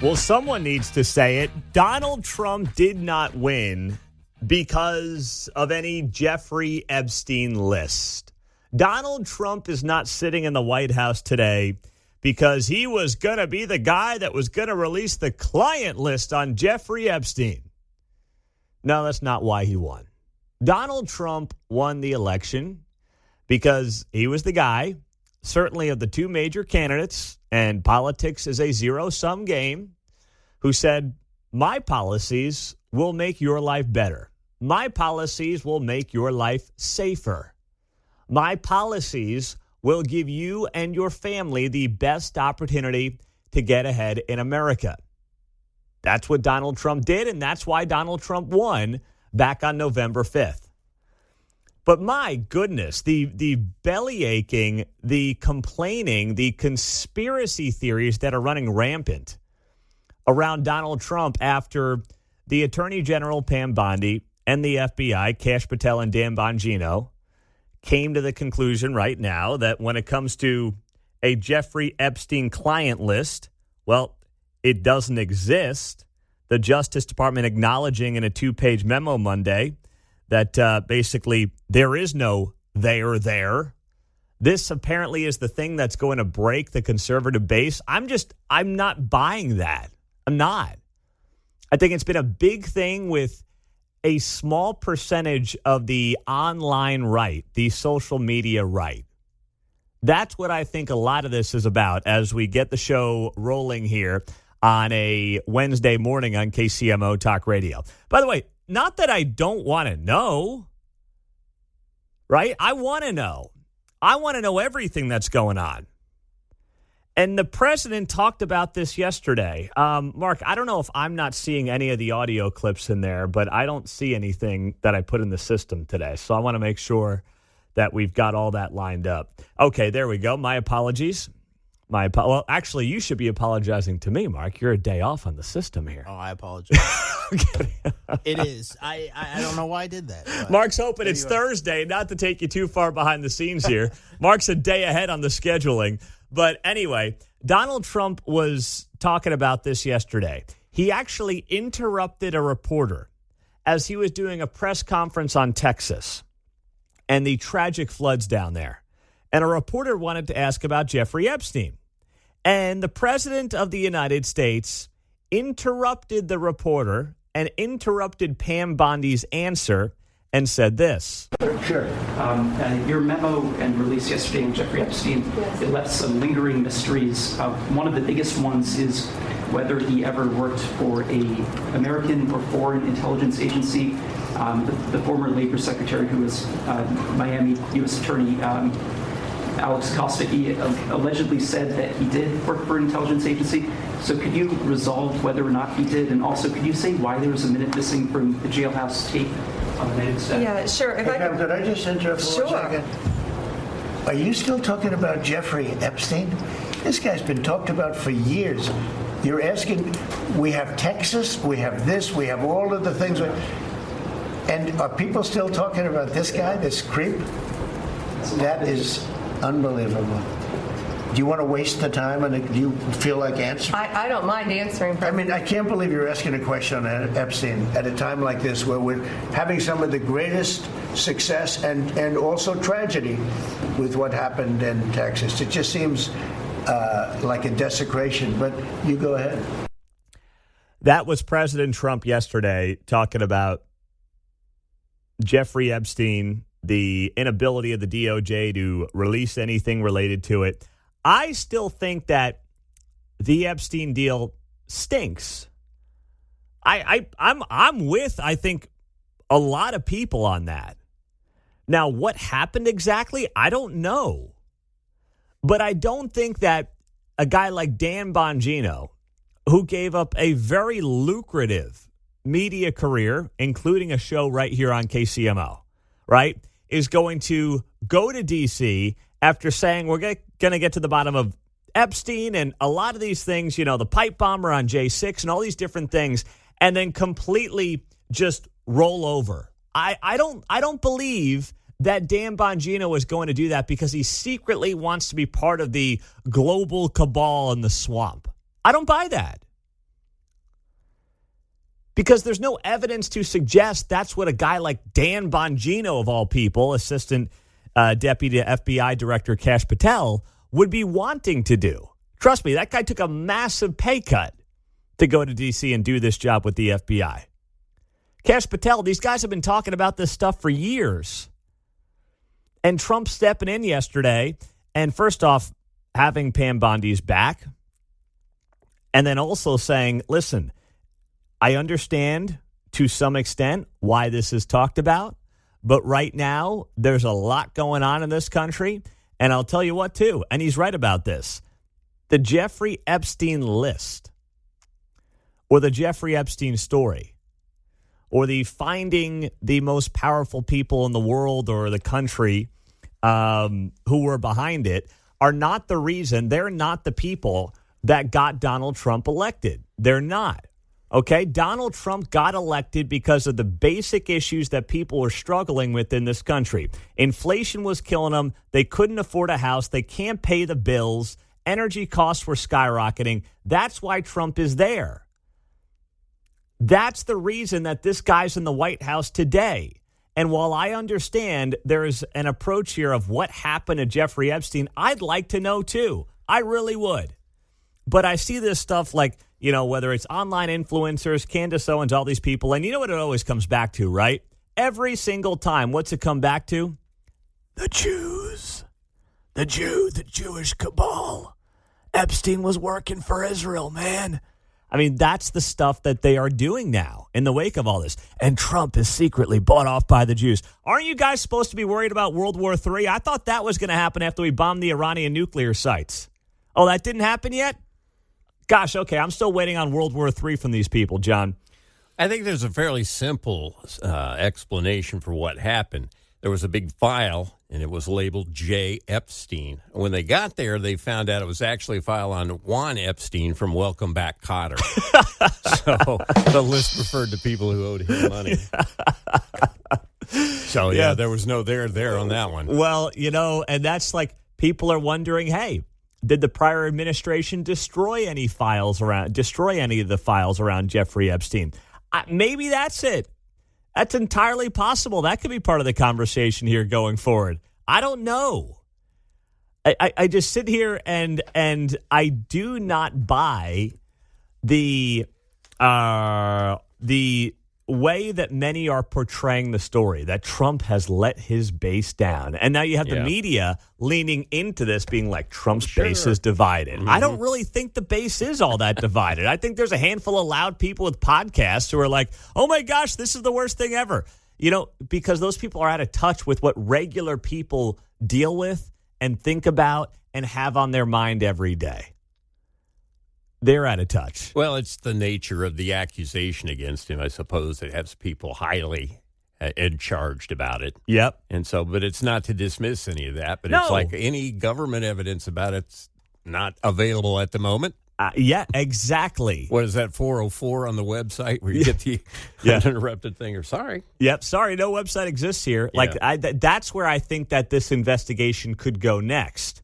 Well, someone needs to say it. Donald Trump did not win because of any Jeffrey Epstein list. Donald Trump is not sitting in the White House today because he was going to be the guy that was going to release the client list on Jeffrey Epstein. No, that's not why he won. Donald Trump won the election because he was the guy, certainly of the two major candidates, and politics is a zero-sum game, who said, my policies will make your life better. My policies will make your life safer. My policies will give you and your family the best opportunity to get ahead in America. That's what Donald Trump did, and that's why Donald Trump won back on November 5th. But my goodness, the belly aching, the complaining, the conspiracy theories that are running rampant around Donald Trump after the Attorney General Pam Bondi and the FBI, Kash Patel and Dan Bongino, came to the conclusion right now that when it comes to a Jeffrey Epstein client list, well, it doesn't exist. The Justice Department acknowledging in a 2-page memo Monday that basically there is no there there. This apparently is the thing that's going to break the conservative base. I'm not buying that. I'm not. I think it's been a big thing with a small percentage of the online right, the social media right. That's what I think a lot of this is about as we get the show rolling here on a Wednesday morning on KCMO Talk Radio. By the way, not that I don't want to know, right? I want to know. I want to know everything that's going on. And the president talked about this yesterday. Mark, I don't know if I'm not seeing any of the audio clips in there, but I don't see anything that I put in the system today. So I want to make sure that we've got all that lined up. Okay, there we go. My apologies. Well, actually, you should be apologizing to me, Mark. You're a day off on the system here. Oh, I apologize. It is. I don't know why I did that. Mark's hoping it's Thursday, not to take you too far behind the scenes here. Mark's a day ahead on the scheduling. But anyway, Donald Trump was talking about this yesterday. He actually interrupted a reporter as he was doing a press conference on Texas and the tragic floods down there. And a reporter wanted to ask about Jeffrey Epstein. And the president of the United States interrupted the reporter and interrupted Pam Bondi's answer and said this. Sure. Your memo and release yesterday on Jeffrey Epstein, it left some lingering mysteries. One of the biggest ones is whether he ever worked for a American or foreign intelligence agency. The former labor secretary who was Miami U.S. Attorney Alex Costa, he allegedly said that he did work for an intelligence agency. So could you resolve whether or not he did? And also, could you say why there was a minute missing from the jailhouse tape on the United States? Yeah, sure. Hey, Pam, could I just interrupt for 1 second? Are you still talking about Jeffrey Epstein? This guy's been talked about for years. You're asking, we have Texas, we have this, we have all of the things. And are people still talking about this guy, this creep? That is unbelievable. Do you want to waste the time, and do you feel like answering? I don't mind answering. I mean, I can't believe you're asking a question on Epstein at a time like this where we're having some of the greatest success and also tragedy with what happened in Texas. It just seems like a desecration, but you go ahead. That was President Trump yesterday talking about Jeffrey Epstein, the inability of the DOJ to release anything related to it. I still think that the Epstein deal stinks. I'm with, I think, a lot of people on that. Now, what happened exactly? I don't know. But I don't think that a guy like Dan Bongino, who gave up a very lucrative media career, including a show right here on KCMO, right, is going to go to D.C. after saying we're going to get to the bottom of Epstein and a lot of these things, you know, the pipe bomber on J6 and all these different things, and then completely just roll over. I don't believe that Dan Bongino is going to do that because he secretly wants to be part of the global cabal in the swamp. I don't buy that. Because there's no evidence to suggest that's what a guy like Dan Bongino, of all people, Assistant Deputy FBI Director Kash Patel, would be wanting to do. Trust me, that guy took a massive pay cut to go to D.C. and do this job with the FBI. Kash Patel, these guys have been talking about this stuff for years. And Trump stepping in yesterday and first off, having Pam Bondi's back, and then also saying, listen, I understand to some extent why this is talked about, but right now there's a lot going on in this country, and I'll tell you what, too, and he's right about this. The Jeffrey Epstein list or the Jeffrey Epstein story or the finding the most powerful people in the world or the country who were behind it are not the reason. They're not the people that got Donald Trump elected. They're not. Okay? Donald Trump got elected because of the basic issues that people were struggling with in this country. Inflation was killing them. They couldn't afford a house. They can't pay the bills. Energy costs were skyrocketing. That's why Trump is there. That's the reason that this guy's in the White House today. And while I understand there's an approach here of what happened to Jeffrey Epstein, I'd like to know, too. I really would. But I see this stuff like, you know, whether it's online influencers, Candace Owens, all these people. And you know what it always comes back to, right? Every single time. What's it come back to? The Jews. The Jewish cabal. Epstein was working for Israel, man. I mean, that's the stuff that they are doing now in the wake of all this. And Trump is secretly bought off by the Jews. Aren't you guys supposed to be worried about World War III? I thought that was going to happen after we bombed the Iranian nuclear sites. Oh, that didn't happen yet? Gosh, okay, I'm still waiting on World War III from these people, John. I think there's a fairly simple explanation for what happened. There was a big file, and it was labeled J. Epstein. When they got there, they found out it was actually a file on Juan Epstein from Welcome Back, Kotter. So the list referred to people who owed him money. So, yeah, there was no there on that one. Well, you know, and that's like people are wondering, hey, did the prior administration destroy any of the files around Jeffrey Epstein? Maybe that's it. That's entirely possible. That could be part of the conversation here going forward. I don't know. I just sit here and I do not buy the way that many are portraying the story, that Trump has let his base down. And now you have the media leaning into this, being like, Trump's base is divided. Mm-hmm. I don't really think the base is all that divided. I think there's a handful of loud people with podcasts who are like, oh my gosh, this is the worst thing ever. You know, because those people are out of touch with what regular people deal with and think about and have on their mind every day. They're out of touch. Well, it's the nature of the accusation against him, I suppose, that has people highly charged about it. Yep. And so, but it's not to dismiss any of that, but it's like any government evidence about it's not available at the moment. Yeah, exactly. What is that, 404 on the website where you get the uninterrupted thing? Or sorry. Yep, sorry, no website exists here. Yeah. Like that's where I think that this investigation could go next.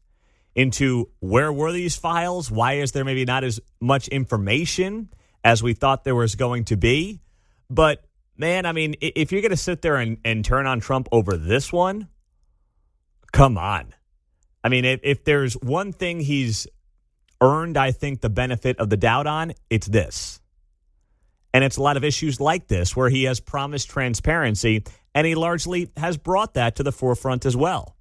Into where were these files? Why is there maybe not as much information as we thought there was going to be? But, man, I mean, if you're going to sit there and turn on Trump over this one, come on. I mean, if there's one thing he's earned, I think, the benefit of the doubt on, it's this. And it's a lot of issues like this where he has promised transparency, and he largely has brought that to the forefront as well.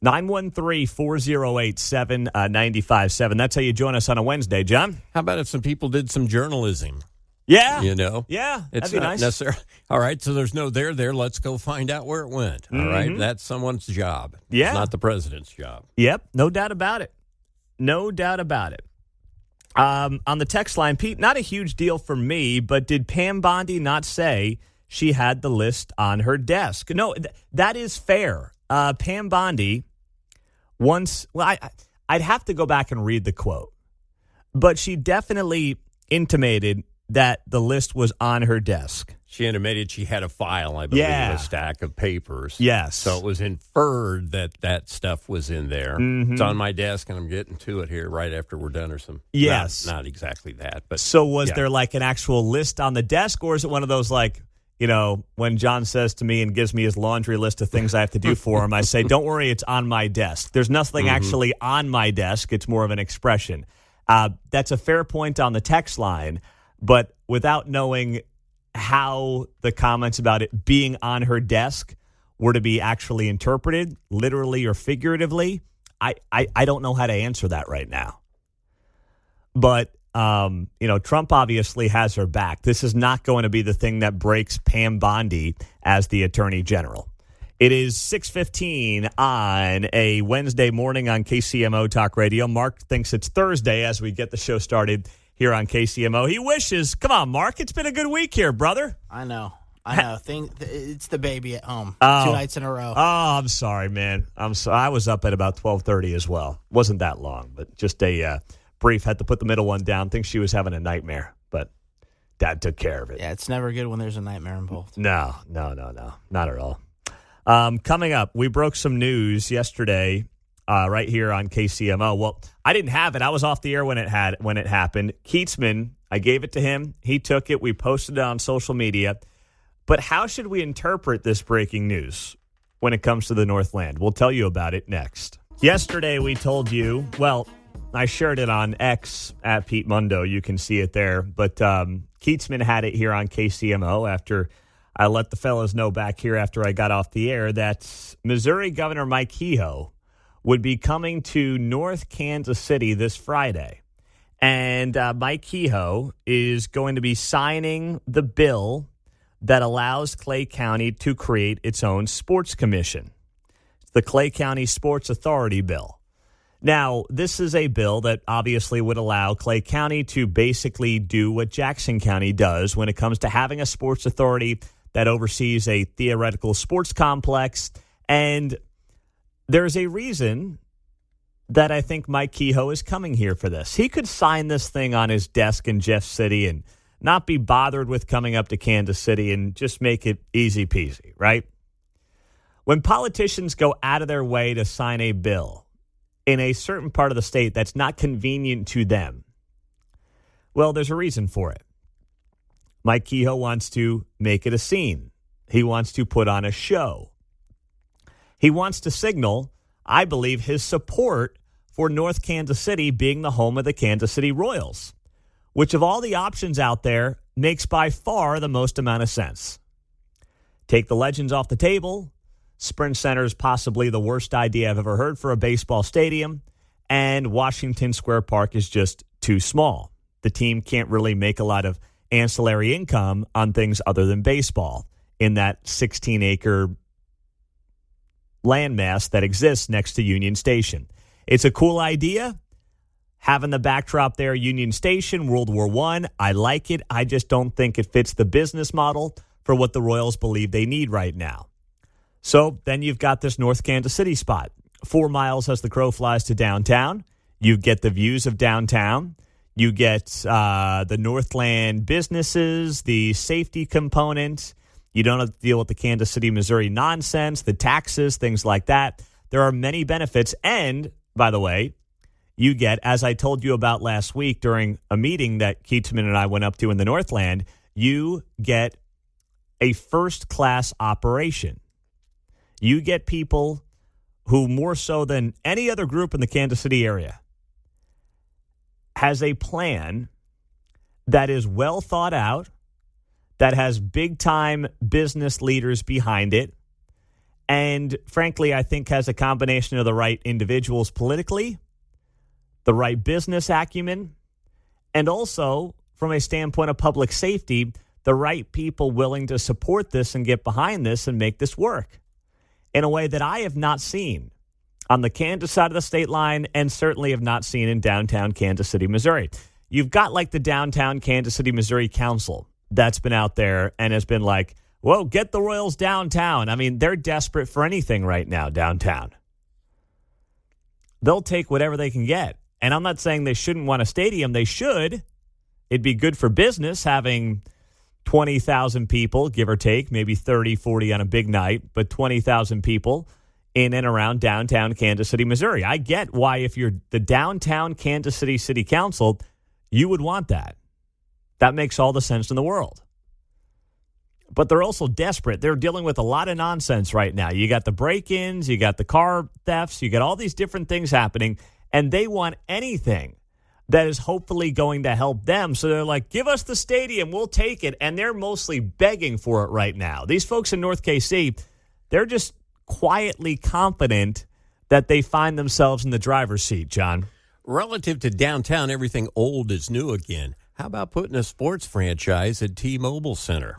913-408-7957. That's how you join us on a Wednesday, John. How about if some people did some journalism? Yeah. You know? Yeah, it's that'd be not nice. Necessarily. All right, so there's no there. Let's go find out where it went. All right, that's someone's job. Yeah. It's not the president's job. Yep, no doubt about it. No doubt about it. On the text line, Pete, not a huge deal for me, but did Pam Bondi not say she had the list on her desk? No, that is fair. Pam Bondi... I'd have to go back and read the quote, but she definitely intimated that the list was on her desk. She intimated she had a file, I believe, Yeah. a stack of papers. Yes. So it was inferred that stuff was in there. Mm-hmm. It's on my desk, and I'm getting to it here right after we're done or some. Yes. Not exactly that, but. So was yeah. there like an actual list on the desk, or is it one of those like, when John says to me and gives me his laundry list of things I have to do for him, I say, don't worry, it's on my desk. There's nothing actually on my desk. It's more of an expression. That's a fair point on the text line, but without knowing how the comments about it being on her desk were to be actually interpreted, literally or figuratively, I don't know how to answer that right now. But, Trump obviously has her back. This is not going to be the thing that breaks Pam Bondi as the Attorney General. It is 6:15 on a Wednesday morning on KCMO Talk Radio. Mark thinks it's Thursday as we get the show started here on KCMO. He wishes. Come on, Mark. It's been a good week here, brother. I know. It's the baby at home. Oh. 2 nights in a row. Oh, I'm sorry, man. I was up at about 12:30 as well. Wasn't that long, but just a brief. Had to put the middle one down. Think she was having a nightmare, but Dad took care of it. Yeah, it's never good when there's a nightmare involved. No. Not at all. Coming up, we broke some news yesterday right here on KCMO. Well, I didn't have it. I was off the air when it happened. Keatsman, I gave it to him. He took it. We posted it on social media. But how should we interpret this breaking news when it comes to the Northland? We'll tell you about it next. Yesterday, we told you, well, I shared it on X at Pete Mundo. You can see it there. But Keatsman had it here on KCMO after I let the fellas know back here after I got off the air that Missouri Governor Mike Kehoe would be coming to North Kansas City this Friday. And Mike Kehoe is going to be signing the bill that allows Clay County to create its own sports commission. It's the Clay County Sports Authority bill. Now, this is a bill that obviously would allow Clay County to basically do what Jackson County does when it comes to having a sports authority that oversees a theoretical sports complex. And there's a reason that I think Mike Kehoe is coming here for this. He could sign this thing on his desk in Jeff City and not be bothered with coming up to Kansas City and just make it easy peasy, right? When politicians go out of their way to sign a bill in a certain part of the state that's not convenient to them, well, there's a reason for it. Mike Kehoe wants to make it a scene. He wants to put on a show. He wants to signal, I believe, his support for North Kansas City being the home of the Kansas City Royals, which of all the options out there makes by far the most amount of sense. Take the Legends off the table. Sprint Center is possibly the worst idea I've ever heard for a baseball stadium, and Washington Square Park is just too small. The team can't really make a lot of ancillary income on things other than baseball in that 16-acre landmass that exists next to Union Station. It's a cool idea. Having the backdrop there, Union Station, World War I like it. I just don't think it fits the business model for what the Royals believe they need right now. So then you've got this North Kansas City spot. 4 miles as the crow flies to downtown. You get the views of downtown. You get the Northland businesses, the safety component. You don't have to deal with the Kansas City, Missouri nonsense, the taxes, things like that. There are many benefits. And, by the way, you get, as I told you about last week during a meeting that Keatsman and I went up to in the Northland, you get a first-class operation. You get people who, more so than any other group in the Kansas City area, has a plan that is well thought out, that has big-time business leaders behind it, and, frankly, I think has a combination of the right individuals politically, the right business acumen, and also, from a standpoint of public safety, the right people willing to support this and get behind this and make this work in a way that I have not seen on the Kansas side of the state line and certainly have not seen in downtown Kansas City, Missouri. You've got like the downtown Kansas City, Missouri Council that's been out there and has been like, whoa, get the Royals downtown. I mean, they're desperate for anything right now downtown. They'll take whatever they can get. And I'm not saying they shouldn't want a stadium. They should. It'd be good for business having 20,000 people, give or take, maybe 30, 40 on a big night, but 20,000 people in and around downtown Kansas City, Missouri. I get why if you're the downtown Kansas City City Council, you would want that. That makes all the sense in the world. But they're also desperate. They're dealing with a lot of nonsense right now. You got the break-ins, you got the car thefts, you got all these different things happening, and they want anything that is hopefully going to help them. So they're like, give us the stadium, we'll take it. And they're mostly begging for it right now. These folks in North KC, they're just quietly confident that they find themselves in the driver's seat, John. Relative to downtown, everything old is new again. How about putting a sports franchise at T-Mobile Center?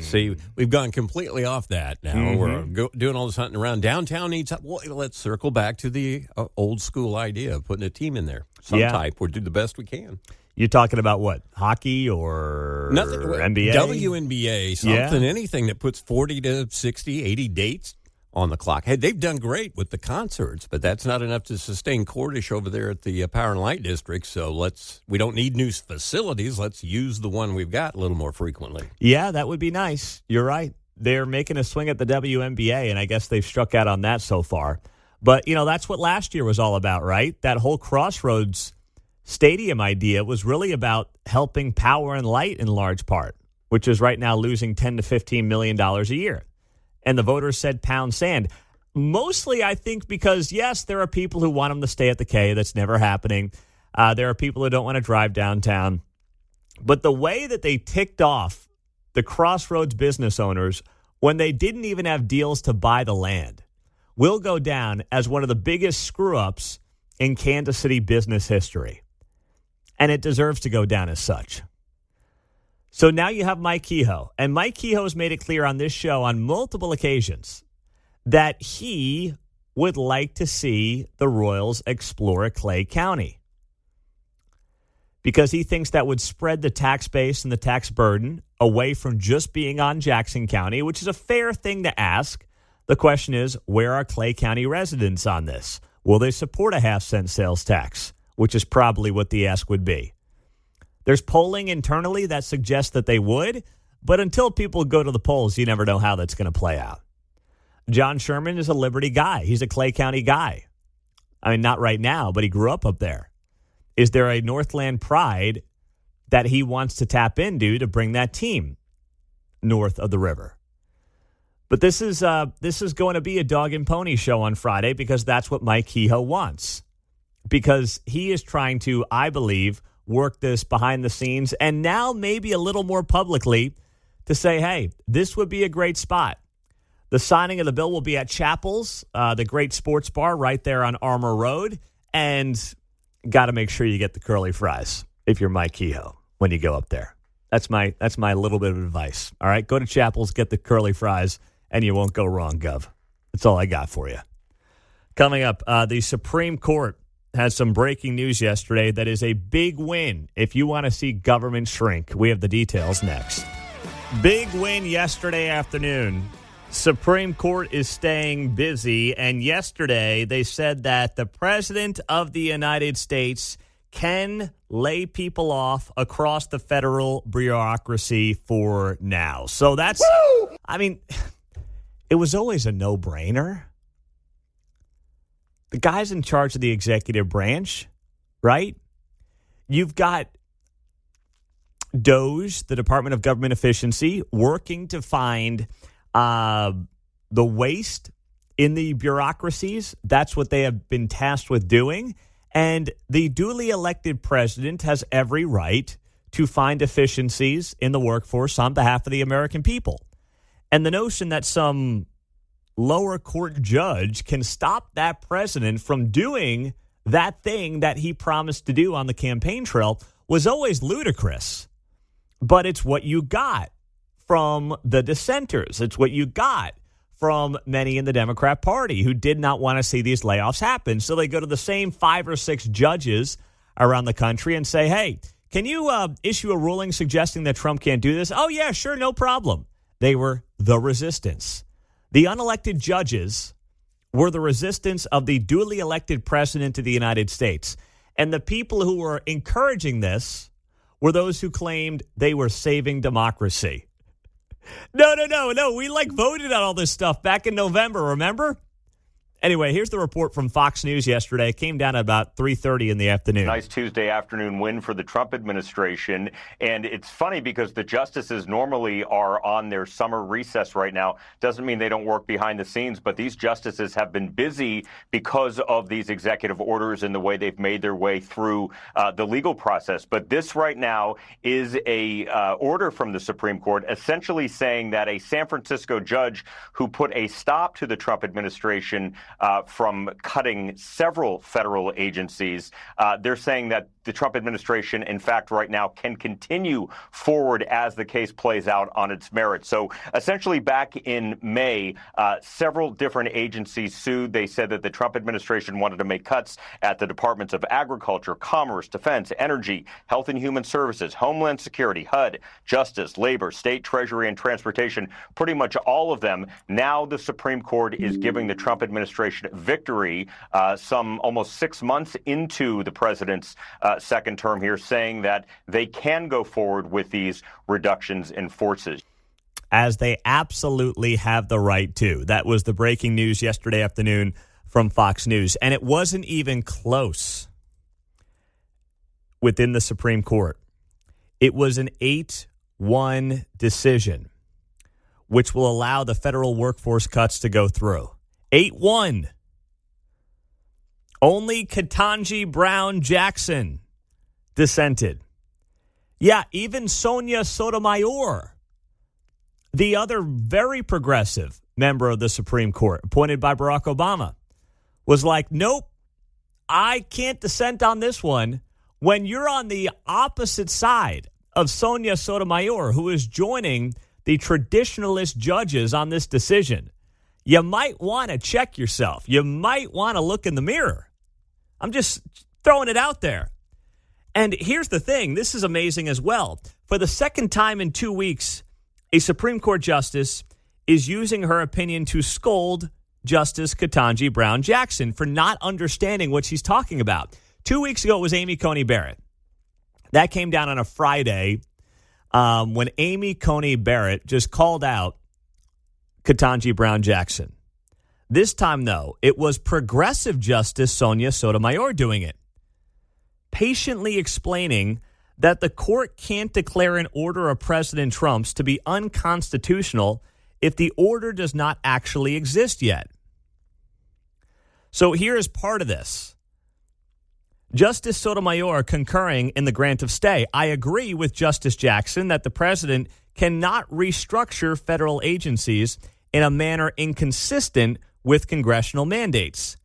See, we've gone completely off that now. Mm-hmm. We're doing all this hunting around. Downtown needs, well, let's circle back to the old school idea of putting a team in there. Some type. We'll do the best we can. You're talking about what? Hockey or Nothing, NBA? WNBA, something, anything that puts 40 to 60, 80 dates on the clock. Hey, they've done great with the concerts, but that's not enough to sustain Cordish over there at the Power and Light District. So we don't need new facilities. Let's use the one we've got a little more frequently. Yeah, that would be nice. You're right. They're making a swing at the WNBA, and I guess they've struck out on that so far. But, that's what last year was all about, right? That whole Crossroads Stadium idea was really about helping Power and Light in large part, which is right now losing $10 to $15 million a year. And the voters said pound sand. Mostly, I think, because, yes, there are people who want them to stay at the K. That's never happening. There are people who don't want to drive downtown. But the way that they ticked off the Crossroads business owners when they didn't even have deals to buy the land will go down as one of the biggest screw-ups in Kansas City business history. And it deserves to go down as such. So now you have Mike Kehoe. And Mike Kehoe has made it clear on this show on multiple occasions that he would like to see the Royals explore Clay County, because he thinks that would spread the tax base and the tax burden away from just being on Jackson County, which is a fair thing to ask. The question is, where are Clay County residents on this? Will they support a half-cent sales tax, which is probably what the ask would be. There's polling internally that suggests that they would, but until people go to the polls, you never know how that's going to play out. John Sherman is a Liberty guy. He's a Clay County guy. I mean, not right now, but he grew up there. Is there a Northland pride that he wants to tap into to bring that team north of the river? But this is going to be a dog and pony show on Friday, because that's what Mike Kehoe wants. Because he is trying to, I believe, work this behind the scenes, and now maybe a little more publicly to say, hey, this would be a great spot. The signing of the bill will be at Chapels, the great sports bar right there on Armour Road, and got to make sure you get the curly fries if you're Mike Kehoe when you go up there. That's my little bit of advice. All right, go to Chapels, get the curly fries, and you won't go wrong, Gov. That's all I got for you. Coming up, the Supreme Court had some breaking news yesterday that is a big win if you want to see government shrink. We have the details next. Big win yesterday afternoon. Supreme Court is staying busy, and yesterday they said that the President of the United States can lay people off across the federal bureaucracy for now. So that's, woo! I mean, it was always a no-brainer. The guy's in charge of the executive branch, right? You've got DOGE, the Department of Government Efficiency, working to find the waste in the bureaucracies. That's what they have been tasked with doing. And the duly elected president has every right to find efficiencies in the workforce on behalf of the American people. And the notion that some lower court judge can stop that president from doing that thing that he promised to do on the campaign trail was always ludicrous. But it's what you got from the dissenters. It's what you got from many in the Democrat Party who did not want to see these layoffs happen. So they go to the same 5 or 6 judges around the country and say, hey, can you issue a ruling suggesting that Trump can't do this? Oh, yeah, sure, no problem. They were the resistance. The unelected judges were the resistance of the duly elected president of the United States. And the people who were encouraging this were those who claimed they were saving democracy. No. We voted on all this stuff back in November, remember? Anyway, here's the report from Fox News yesterday. It came down at about 3:30 in the afternoon. Nice Tuesday afternoon win for the Trump administration. And it's funny because the justices normally are on their summer recess right now. Doesn't mean they don't work behind the scenes, but these justices have been busy because of these executive orders and the way they've made their way through the legal process. But this right now is a order from the Supreme Court essentially saying that a San Francisco judge who put a stop to the Trump administration from cutting several federal agencies. They're saying that the Trump administration, in fact, right now can continue forward as the case plays out on its merits. So essentially back in May, several different agencies sued. They said that the Trump administration wanted to make cuts at the Departments of Agriculture, Commerce, Defense, Energy, Health and Human Services, Homeland Security, HUD, Justice, Labor, State Treasury, and Transportation, pretty much all of them. Now the Supreme Court is giving the Trump administration victory some almost 6 months into the president's second term here, saying that they can go forward with these reductions in forces. As they absolutely have the right to. That was the breaking news yesterday afternoon from Fox News. And it wasn't even close within the Supreme Court. It was an 8-1 decision, which will allow the federal workforce cuts to go through. 8-1. Only Ketanji Brown Jackson dissented. Yeah, even Sonia Sotomayor, the other very progressive member of the Supreme Court, appointed by Barack Obama, was like, nope, I can't dissent on this one. When you're on the opposite side of Sonia Sotomayor, who is joining the traditionalist judges on this decision, you might want to check yourself. You might want to look in the mirror. I'm just throwing it out there. And here's the thing. This is amazing as well. For the second time in 2 weeks, a Supreme Court justice is using her opinion to scold Justice Ketanji Brown Jackson for not understanding what she's talking about. 2 weeks ago, it was Amy Coney Barrett. That came down on a Friday when Amy Coney Barrett just called out Ketanji Brown Jackson. This time, though, it was progressive Justice Sonia Sotomayor doing it, patiently explaining that the court can't declare an order of President Trump's to be unconstitutional if the order does not actually exist yet. So here is part of this. Justice Sotomayor concurring in the grant of stay. I agree with Justice Jackson that the president cannot restructure federal agencies in a manner inconsistent with congressional mandates.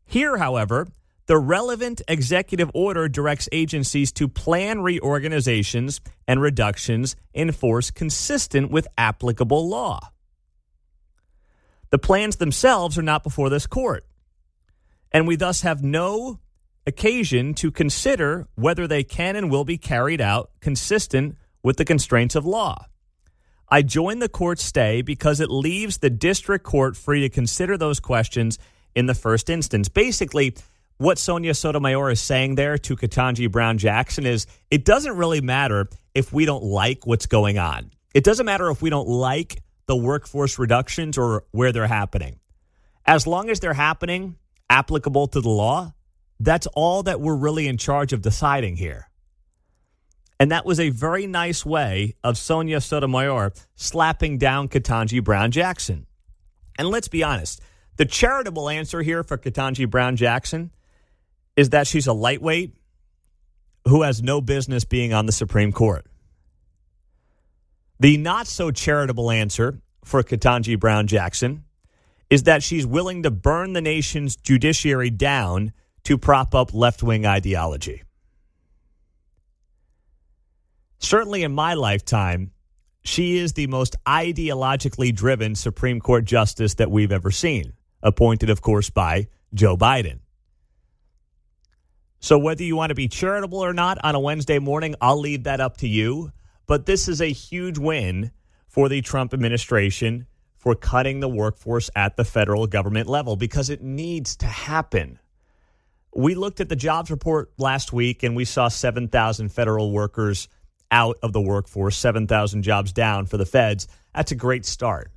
Here, however, the relevant executive order directs agencies to plan reorganizations and reductions in force consistent with applicable law. The plans themselves are not before this court, and we thus have no occasion to consider whether they can and will be carried out consistent with the constraints of law. I join the court's stay because it leaves the district court free to consider those questions in the first instance. Basically, what Sonia Sotomayor is saying there to Ketanji Brown Jackson is it doesn't really matter if we don't like what's going on. It doesn't matter if we don't like the workforce reductions or where they're happening. As long as they're happening applicable to the law, that's all that we're really in charge of deciding here. And that was a very nice way of Sonia Sotomayor slapping down Ketanji Brown Jackson. And let's be honest, the charitable answer here for Ketanji Brown Jackson is that she's a lightweight who has no business being on the Supreme Court. The not so charitable answer for Ketanji Brown Jackson is that she's willing to burn the nation's judiciary down to prop up left-wing ideology. Certainly in my lifetime, she is the most ideologically driven Supreme Court justice that we've ever seen, appointed, of course, by Joe Biden. So whether you want to be charitable or not on a Wednesday morning, I'll leave that up to you. But this is a huge win for the Trump administration for cutting the workforce at the federal government level because it needs to happen. We looked at the jobs report last week, and we saw 7,000 federal workers out of the workforce, 7,000 jobs down for the feds. That's a great start.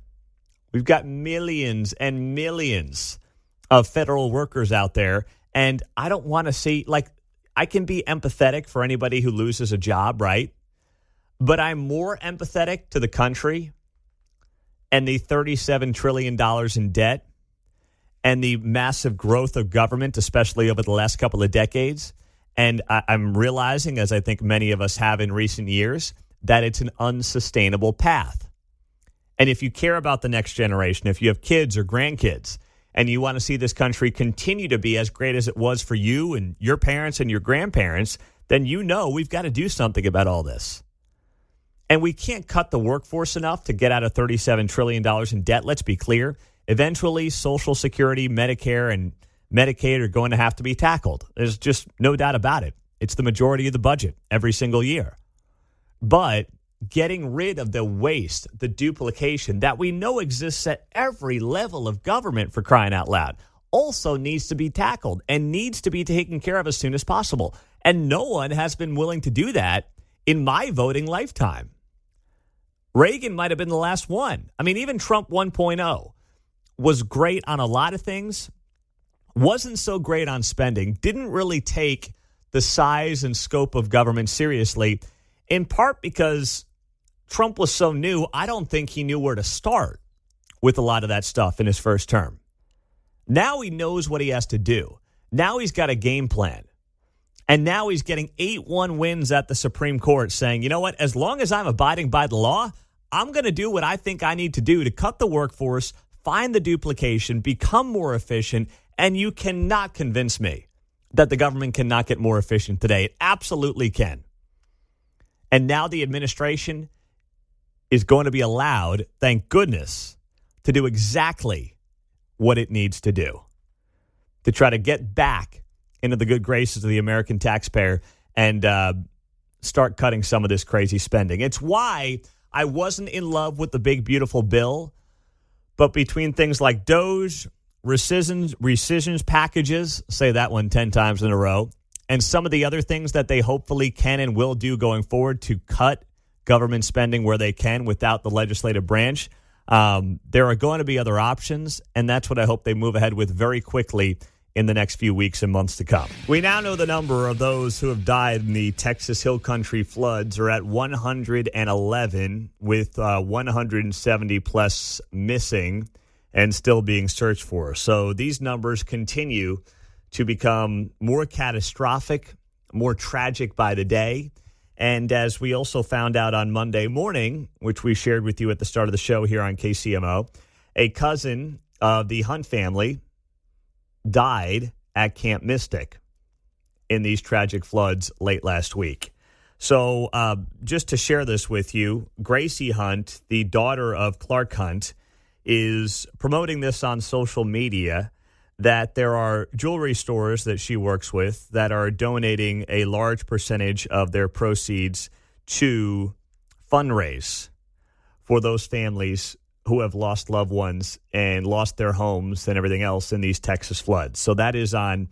We've got millions and millions of federal workers out there, and I don't want to see, I can be empathetic for anybody who loses a job, right? But I'm more empathetic to the country and the $37 trillion in debt and the massive growth of government, especially over the last couple of decades. And I'm realizing, as I think many of us have in recent years, that it's an unsustainable path. And if you care about the next generation, if you have kids or grandkids, and you want to see this country continue to be as great as it was for you and your parents and your grandparents, then you know we've got to do something about all this. And we can't cut the workforce enough to get out of $37 trillion in debt. Let's be clear. Eventually, Social Security, Medicare, and Medicaid are going to have to be tackled. There's just no doubt about it. It's the majority of the budget every single year. But getting rid of the waste, the duplication that we know exists at every level of government, for crying out loud, also needs to be tackled and needs to be taken care of as soon as possible. And no one has been willing to do that in my voting lifetime. Reagan might have been the last one. I mean, even Trump 1.0 was great on a lot of things, wasn't so great on spending, didn't really take the size and scope of government seriously, in part because Trump was so new, I don't think he knew where to start with a lot of that stuff in his first term. Now he knows what he has to do. Now he's got a game plan. And now he's getting 8-1 wins at the Supreme Court saying, you know what, as long as I'm abiding by the law, I'm going to do what I think I need to do to cut the workforce, find the duplication, become more efficient, and you cannot convince me that the government cannot get more efficient today. It absolutely can. And now the administration is going to be allowed, thank goodness, to do exactly what it needs to do to try to get back into the good graces of the American taxpayer and start cutting some of this crazy spending. It's why I wasn't in love with the big, beautiful bill, but between things like DOGE, rescissions packages, say that one 10 times in a row, and some of the other things that they hopefully can and will do going forward to cut government spending where they can without the legislative branch, there are going to be other options, and that's what I hope they move ahead with very quickly in the next few weeks and months to come. We now know the number of those who have died in the Texas Hill Country floods are at 111, with 170 plus missing and still being searched for. So these numbers continue to become more catastrophic, more tragic by the day. And as we also found out on Monday morning, which we shared with you at the start of the show here on KCMO, a cousin of the Hunt family died at Camp Mystic in these tragic floods late last week. So just to share this with you, Gracie Hunt, the daughter of Clark Hunt, is promoting this on social media, that there are jewelry stores that she works with that are donating a large percentage of their proceeds to fundraise for those families who have lost loved ones and lost their homes and everything else in these Texas floods. So that is on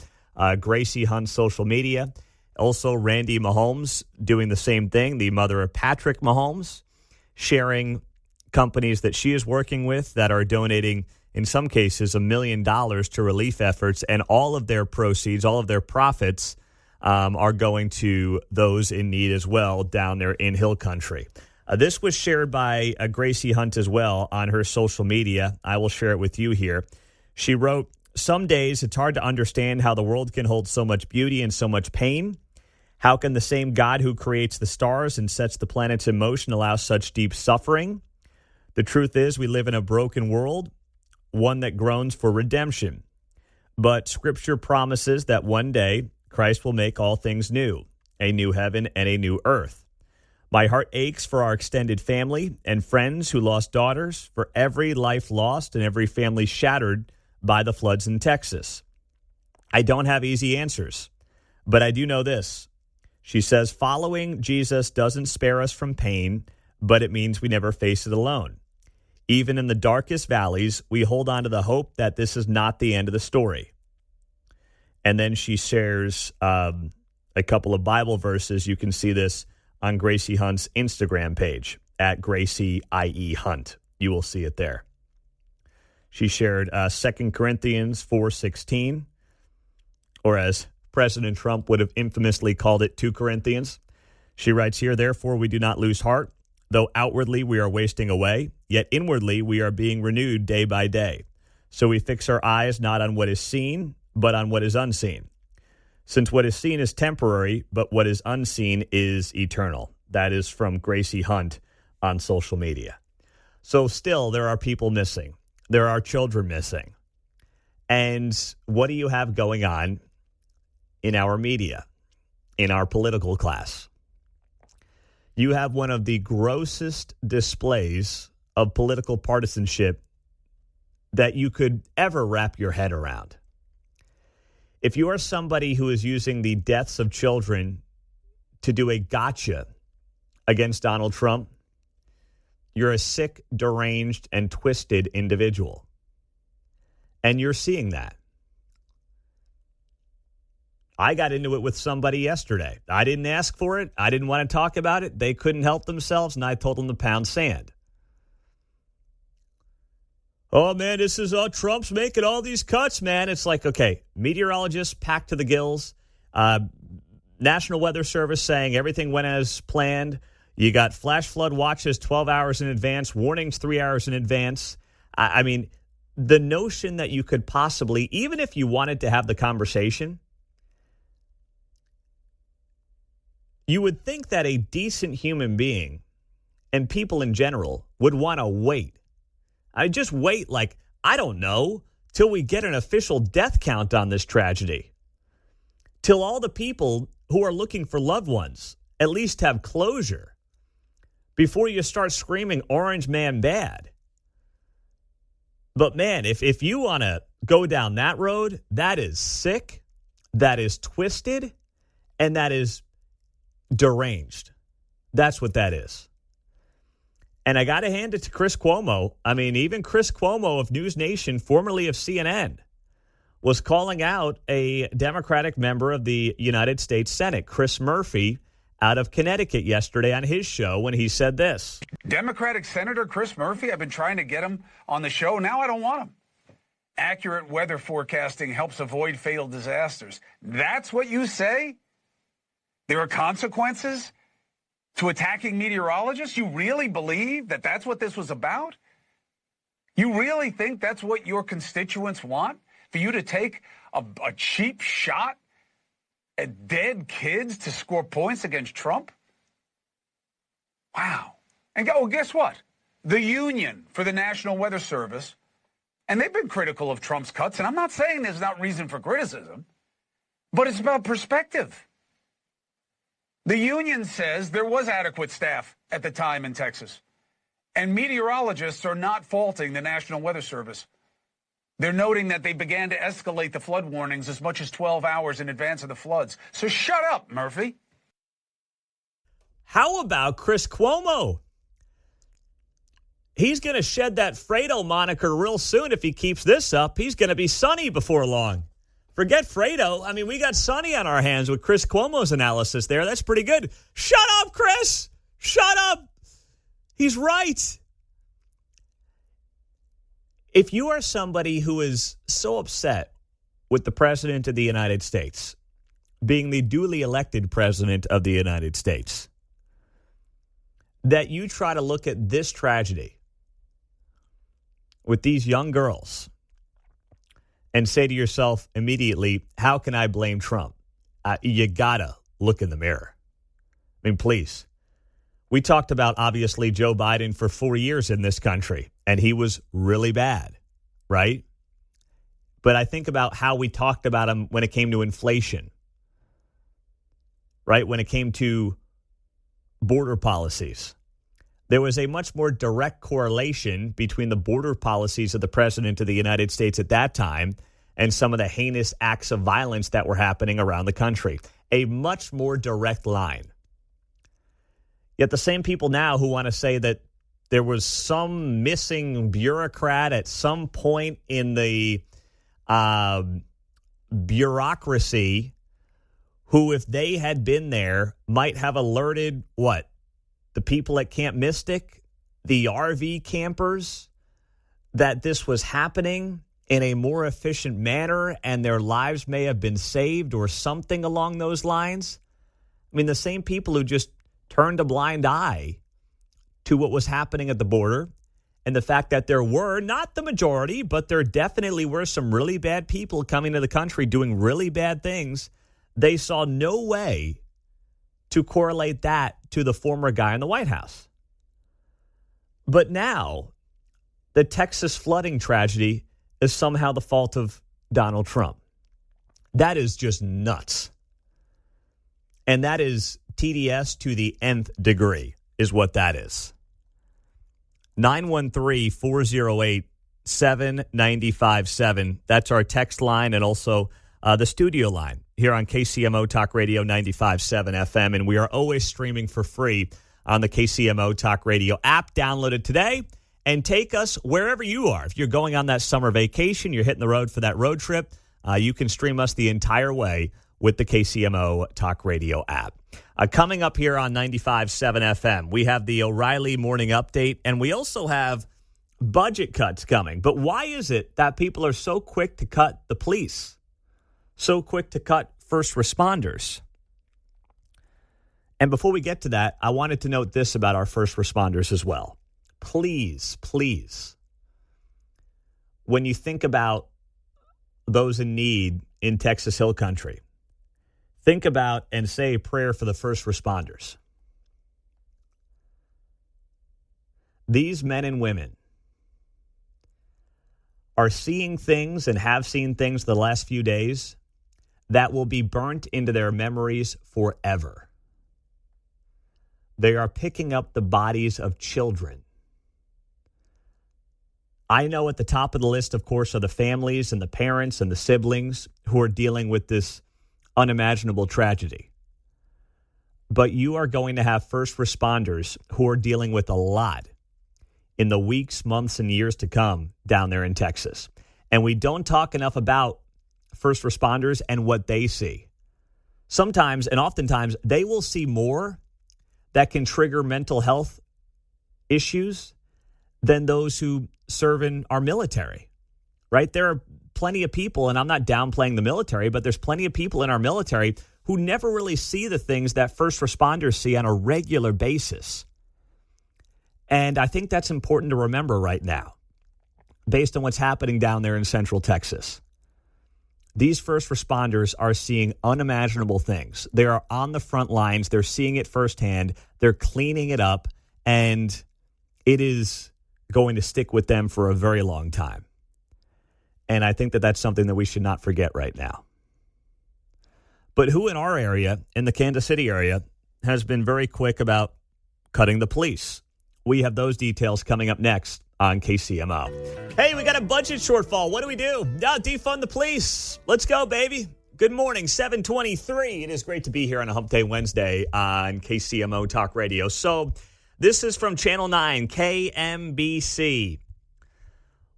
Gracie Hunt's social media. Also, Randy Mahomes doing the same thing, the mother of Patrick Mahomes, sharing companies that she is working with that are donating, in some cases, $1 million to relief efforts, and all of their proceeds, all of their profits are going to those in need as well down there in Hill Country. This was shared by Gracie Hunt as well on her social media. I will share it with you here. She wrote, "Some days it's hard to understand how the world can hold so much beauty and so much pain. How can the same God who creates the stars and sets the planets in motion allow such deep suffering? The truth is we live in a broken world, one that groans for redemption. But Scripture promises that one day Christ will make all things new, a new heaven and a new earth. My heart aches for our extended family and friends who lost daughters, for every life lost and every family shattered by the floods in Texas. I don't have easy answers, but I do know this." She says, "Following Jesus doesn't spare us from pain, but it means we never face it alone. Even in the darkest valleys, we hold on to the hope that this is not the end of the story." And then she shares a couple of Bible verses. You can see this on Gracie Hunt's Instagram page at Gracie IE Hunt. You will see it there. She shared 2 Corinthians 4:16, or as President Trump would have infamously called it, 2 Corinthians. She writes here, therefore we do not lose heart, though outwardly we are wasting away, yet inwardly we are being renewed day by day. So we fix our eyes not on what is seen, but on what is unseen. Since what is seen is temporary, but what is unseen is eternal. That is from Gracie Hunt on social media. So still, there are people missing. There are children missing. And what do you have going on in our media, in our political class? You have one of the grossest displays of political partisanship that you could ever wrap your head around. If you are somebody who is using the deaths of children to do a gotcha against Donald Trump, you're a sick, deranged, and twisted individual. And you're seeing that. I got into it with somebody yesterday. I didn't ask for it. I didn't want to talk about it. They couldn't help themselves, and I told them to pound sand. Oh, man, this is Trump's making all these cuts, man. It's like, okay, meteorologists packed to the gills. National Weather Service saying everything went as planned. You got flash flood watches 12 hours in advance, warnings 3 hours in advance. I mean, the notion that you could possibly, even if you wanted to have the conversation, you would think that a decent human being and people in general would want to wait. I just wait, like, I don't know, till we get an official death count on this tragedy. Till all the people who are looking for loved ones at least have closure before you start screaming Orange Man bad. But, man, if you want to go down that road, that is sick, that is twisted, and that is deranged. That's what that is. And I got to hand it to Chris Cuomo. I mean, even Chris Cuomo of News Nation, formerly of CNN, was calling out a Democratic member of the United States Senate, Chris Murphy, out of Connecticut yesterday on his show when he said this. Democratic Senator Chris Murphy, I've been trying to get him on the show. Now I don't want him. Accurate weather forecasting helps avoid fatal disasters. That's what you say? There are consequences to attacking meteorologists? You really believe that that's what this was about? You really think that's what your constituents want? For you to take a cheap shot at dead kids to score points against Trump? Wow. And guess what? The Union for the National Weather Service, and they've been critical of Trump's cuts, and I'm not saying there's not reason for criticism, but it's about perspective. The union says there was adequate staff at the time in Texas, and meteorologists are not faulting the National Weather Service. They're noting that they began to escalate the flood warnings as much as 12 hours in advance of the floods. So shut up, Murphy. How about Chris Cuomo? He's going to shed that Fredo moniker real soon if he keeps this up. He's going to be Sonny before long. Forget Fredo. I mean, we got Sonny on our hands with Chris Cuomo's analysis there. That's pretty good. Shut up, Chris. Shut up. He's right. If you are somebody who is so upset with the President of the United States being the duly elected President of the United States, that you try to look at this tragedy with these young girls and say to yourself immediately, how can I blame Trump? You gotta look in the mirror. I mean, please. We talked about, obviously, Joe Biden for 4 years in this country, and he was really bad, right? But I think about how we talked about him when it came to inflation, right? When it came to border policies. There was a much more direct correlation between the border policies of the President of the United States at that time and some of the heinous acts of violence that were happening around the country. A much more direct line. Yet the same people now who want to say that there was some missing bureaucrat at some point in the bureaucracy who, if they had been there, might have alerted what? The people at Camp Mystic, the RV campers, that this was happening in a more efficient manner and their lives may have been saved or something along those lines. I mean, the same people who just turned a blind eye to what was happening at the border and the fact that there were, not the majority, but there definitely were some really bad people coming to the country doing really bad things. They saw no way to correlate that to the former guy in the White House. But now, the Texas flooding tragedy is somehow the fault of Donald Trump. That is just nuts. And that is TDS to the nth degree, is what that is. 913-408-7957. That's our text line and also the studio line here on KCMO Talk Radio 95.7 FM. And we are always streaming for free on the KCMO Talk Radio app. Download it today and take us wherever you are. If you're going on that summer vacation, you're hitting the road for that road trip, you can stream us the entire way with the KCMO Talk Radio app. Coming up here on 95.7 FM, we have the O'Reilly Morning Update, and we also have budget cuts coming. But why is it that people are so quick to cut the police, so quick to cut first responders? And before we get to that, I wanted to note this about our first responders as well. Please, please, when you think about those in need in Texas Hill Country, think about and say a prayer for the first responders. These men and women are seeing things and have seen things the last few days that will be burnt into their memories forever. They are picking up the bodies of children. I know at the top of the list, of course, are the families and the parents and the siblings who are dealing with this unimaginable tragedy. But you are going to have first responders who are dealing with a lot in the weeks, months, and years to come down there in Texas. And we don't talk enough about first responders and what they see. Sometimes, and oftentimes, they will see more that can trigger mental health issues than those who serve in our military, right? There are plenty of people, and I'm not downplaying the military, but there's plenty of people in our military who never really see the things that first responders see on a regular basis. And I think that's important to remember right now, based on what's happening down there in Central Texas. These first responders are seeing unimaginable things. They are on the front lines. They're seeing it firsthand. They're cleaning it up, and it is going to stick with them for a very long time. And I think that that's something that we should not forget right now. But who in our area, in the Kansas City area, has been very quick about cutting the police? We have those details coming up next on KCMO. Hey, we got a budget shortfall. What do we do? Defund the police. Let's go, baby. Good morning, 7:23. It is great to be here on a Hump Day Wednesday on KCMO Talk Radio. So this is from Channel 9, KMBC.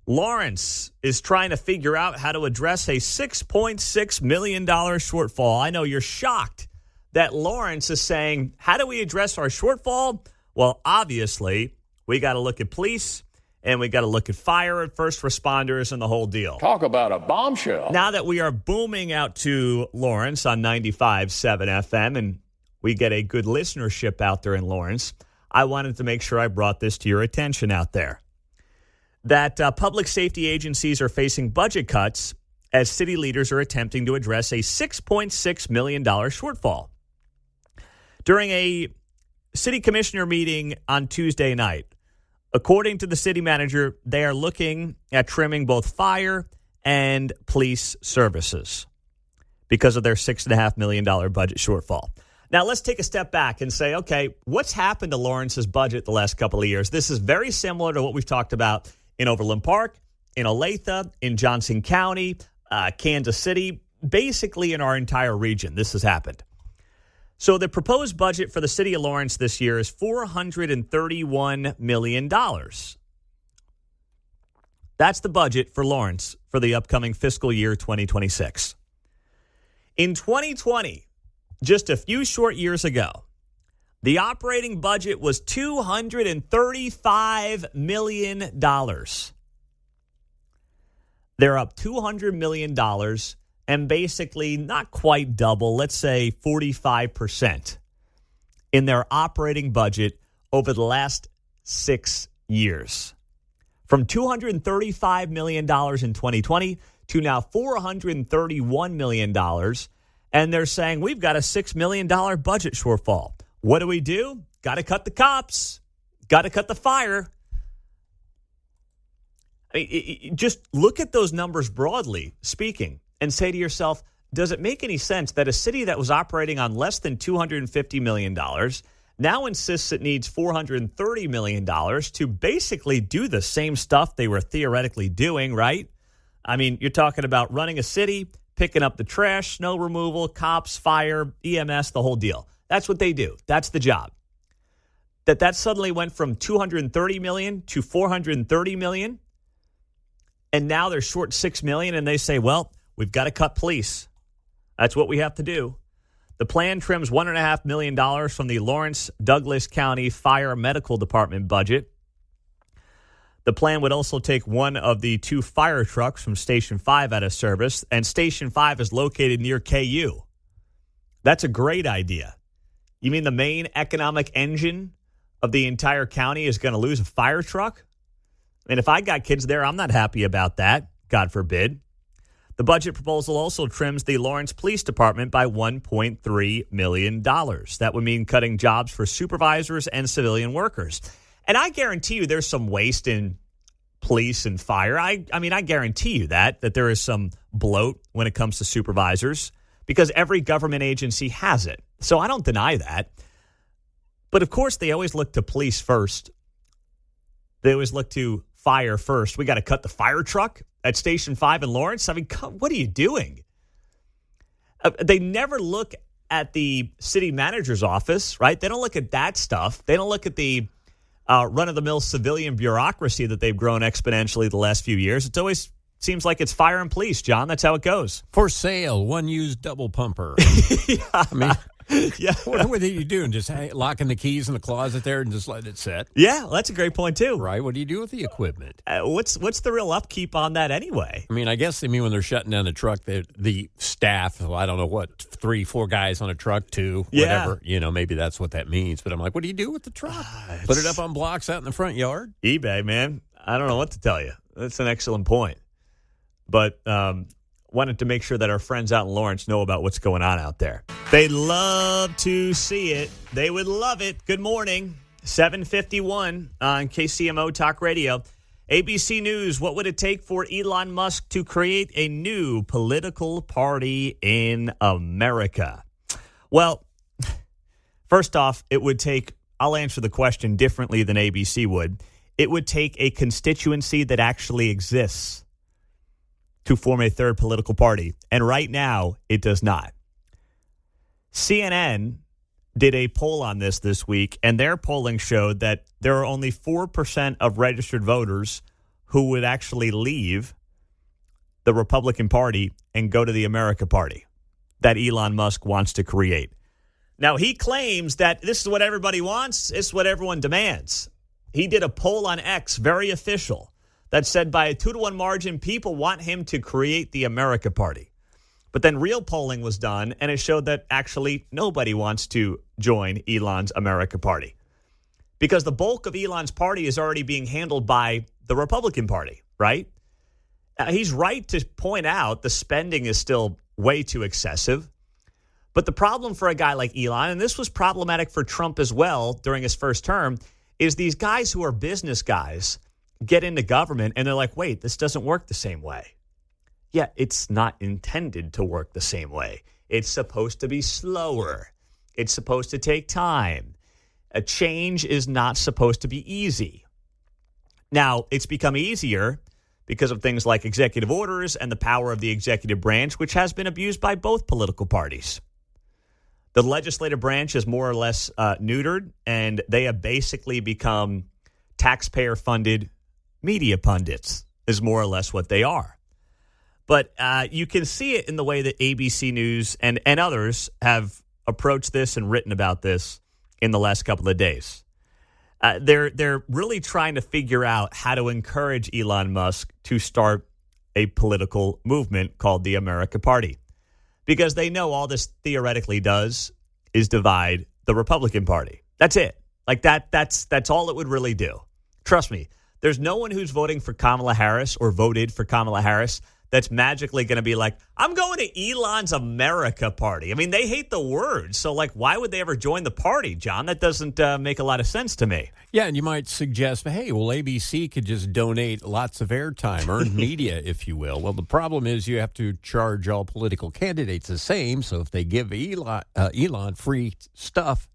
Lawrence is trying to figure out how to address a $6.6 million shortfall. I know you're shocked that Lawrence is saying, how do we address our shortfall? Well, obviously, we got to look at police and we got to look at fire and first responders and the whole deal. Talk about a bombshell. Now that we are booming out to Lawrence on 95.7 FM and we get a good listenership out there in Lawrence, I wanted to make sure I brought this to your attention out there. That public safety agencies are facing budget cuts as city leaders are attempting to address a $6.6 million shortfall. During a city commissioner meeting on Tuesday night, according to the city manager, they are looking at trimming both fire and police services because of their $6.5 million budget shortfall. Now, let's take a step back and say, okay, what's happened to Lawrence's budget the last couple of years? This is very similar to what we've talked about in Overland Park, in Olathe, in Johnson County, Kansas City, basically in our entire region. This has happened. So the proposed budget for the city of Lawrence this year is $431 million. That's the budget for Lawrence for the upcoming fiscal year 2026. In 2020, just a few short years ago, the operating budget was $235 million. They're up $200 million and basically not quite double, let's say 45% in their operating budget over the last 6 years. From $235 million in 2020 to now $431 million. And they're saying we've got a $6 million budget shortfall. What do? Got to cut the cops. Got to cut the fire. I mean, just look at those numbers broadly speaking and say to yourself, does it make any sense that a city that was operating on less than $250 million now insists it needs $430 million to basically do the same stuff they were theoretically doing, right? I mean, you're talking about running a city, picking up the trash, snow removal, cops, fire, EMS, the whole deal. That's what they do. That's the job. That suddenly went from $230 million to $430 million, and now they're short $6 million, and they say, well, we've got to cut police. That's what we have to do. The plan trims $1.5 million from the Lawrence Douglas County Fire Medical Department budget. The plan would also take one of the 2 fire trucks from Station 5 out of service, and Station 5 is located near KU. That's a great idea. You mean the main economic engine of the entire county is going to lose a fire truck? And if I got kids there, I'm not happy about that, God forbid. The budget proposal also trims the Lawrence Police Department by $1.3 million. That would mean cutting jobs for supervisors and civilian workers. And I guarantee you there's some waste in police and fire. I mean, I guarantee you that there is some bloat when it comes to supervisors because every government agency has it. So I don't deny that. But, of course, they always look to police first. They always look to fire first. We got to cut the fire truck at Station 5 in Lawrence. I mean, what are you doing? They never look at the city manager's office, right? They don't look at that stuff. They don't look at the run-of-the-mill civilian bureaucracy that they've grown exponentially the last few years. It always seems like it's fire and police, John. That's how it goes. For sale, one-used double pumper. Yeah. I mean, yeah. What are you doing? Just locking the keys in the closet there and just letting it sit? Yeah, well, that's a great point, too. Right. What do you do with the equipment? What's the real upkeep on that anyway? I mean, I guess when they're shutting down the truck, the staff, I don't know what, 3-4 guys on a truck, 2, whatever. Yeah. Maybe that's what that means. But I'm like, what do you do with the truck? Put it up on blocks out in the front yard? eBay, man. I don't know what to tell you. That's an excellent point. But wanted to make sure that our friends out in Lawrence know about what's going on out there. They'd love to see it. They would love it. Good morning. 7:51 on KCMO Talk Radio. ABC News, what would it take for Elon Musk to create a new political party in America? Well, first off, it would take, I'll answer the question differently than ABC would. It would take a constituency that actually exists to form a third political party. And right now, it does not. CNN did a poll on this week, and their polling showed that there are only 4% of registered voters who would actually leave the Republican Party and go to the America Party that Elon Musk wants to create. Now, he claims that this is what everybody wants. It's what everyone demands. He did a poll on X, very official, that said by a 2-to-1 margin, people want him to create the America Party. But then real polling was done, and it showed that actually nobody wants to join Elon's America Party because the bulk of Elon's party is already being handled by the Republican Party, right? He's right to point out the spending is still way too excessive. But the problem for a guy like Elon, and this was problematic for Trump as well during his first term, is these guys who are business guys get into government and they're like, wait, this doesn't work the same way. Yeah, it's not intended to work the same way. It's supposed to be slower. It's supposed to take time. A change is not supposed to be easy. Now, it's become easier because of things like executive orders and the power of the executive branch, which has been abused by both political parties. The legislative branch is more or less neutered, and they have basically become taxpayer-funded media pundits, is more or less what they are. But you can see it in the way that ABC News and others have approached this and written about this in the last couple of days. They're really trying to figure out how to encourage Elon Musk to start a political movement called the America Party, because they know all this theoretically does is divide the Republican Party. That's it. Like that's all it would really do. Trust me, there's no one who's voting for Kamala Harris or voted for Kamala Harris that's magically going to be like, I'm going to Elon's America Party. I mean, they hate the word. So, like, why would they ever join the party, John? That doesn't make a lot of sense to me. Yeah, and you might suggest, hey, well, ABC could just donate lots of airtime, earned media, if you will. Well, the problem is you have to charge all political candidates the same. So if they give Elon free stuff,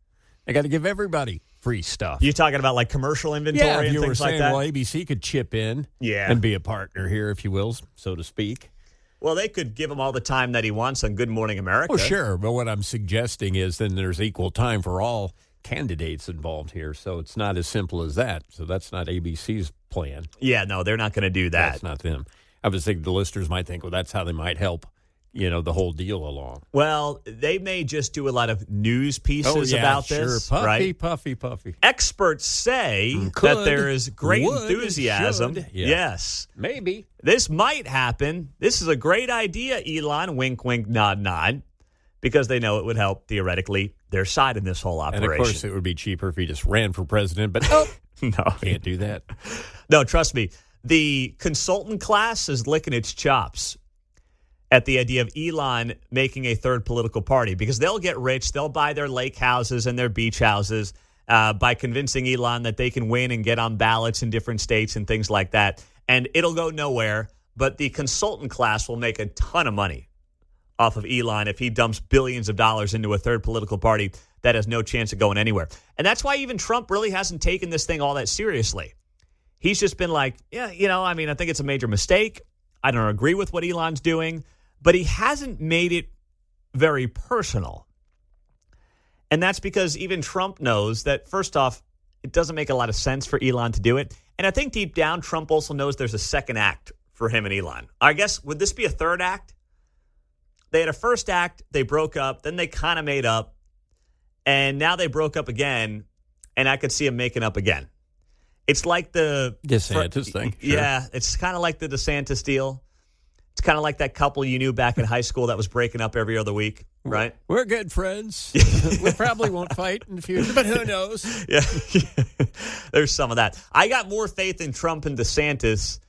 they got to give everybody free stuff. You talking about like commercial inventory and things like that? Well, ABC could chip in Yeah. and be a partner here, if you will, so to speak. Well, they could give him all the time that he wants on Good Morning America. Oh, sure. But what I'm suggesting is then there's equal time for all candidates involved here. So it's not as simple as that. So that's not ABC's plan. Yeah, no, they're not going to do that. That's not them. I was thinking the listeners might think, well, that's how they might help, the whole deal along. Well, they may just do a lot of news pieces about this. Puffy, right? puffy. Experts say Could, that there is great would, enthusiasm. should. Yeah. Yes. Maybe. This might happen. This is a great idea, Elon. Wink, wink, nod, nod. Because they know it would help, theoretically, their side in this whole operation. And, of course, it would be cheaper if he just ran for president. But, no. Can't do that. No, trust me. The consultant class is licking its chops at the idea of Elon making a third political party, because they'll get rich. They'll buy their lake houses and their beach houses by convincing Elon that they can win and get on ballots in different states and things like that. And it'll go nowhere, but the consultant class will make a ton of money off of Elon if he dumps billions of dollars into a third political party that has no chance of going anywhere. And that's why even Trump really hasn't taken this thing all that seriously. He's just been like, yeah, I think it's a major mistake. I don't agree with what Elon's doing. But he hasn't made it very personal. And that's because even Trump knows that, first off, it doesn't make a lot of sense for Elon to do it. And I think deep down, Trump also knows there's a second act for him and Elon. I guess, would this be a third act? They had a first act, they broke up, then they kind of made up, and now they broke up again, and I could see him making up again. It's like the DeSantis thing. Sure. Yeah, it's kind of like the DeSantis deal. It's kind of like that couple you knew back in high school that was breaking up every other week, right? We're good friends. We probably won't fight in the future, but who knows? Yeah. There's some of that. I got more faith in Trump and DeSantis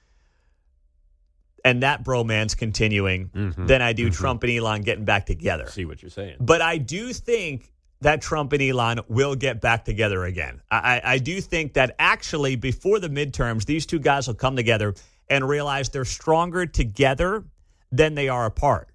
and that bromance continuing than I do Trump and Elon getting back together. See what you're saying. But I do think that Trump and Elon will get back together again. I do think that actually before the midterms, these two guys will come together and realize they're stronger together than they are apart.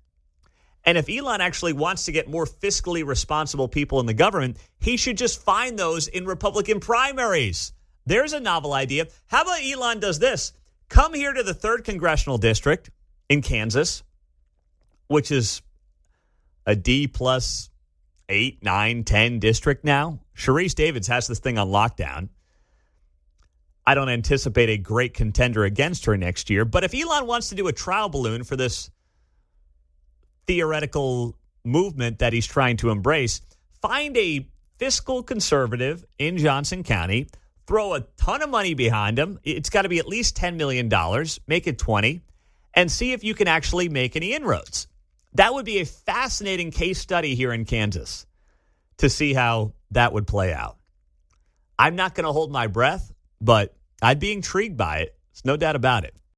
And if Elon actually wants to get more fiscally responsible people in the government, he should just find those in Republican primaries. There's a novel idea. How about Elon does this? Come here to the 3rd Congressional District in Kansas, which is a D plus 8, 9, 10 district now. Sharice Davids has this thing on lockdown. I don't anticipate a great contender against her next year. But if Elon wants to do a trial balloon for this theoretical movement that he's trying to embrace, find a fiscal conservative in Johnson County, throw a ton of money behind him. It's got to be at least $10 million. Make it 20, and see if you can actually make any inroads. That would be a fascinating case study here in Kansas to see how that would play out. I'm not going to hold my breath, but I'd be intrigued by it. There's no doubt about it.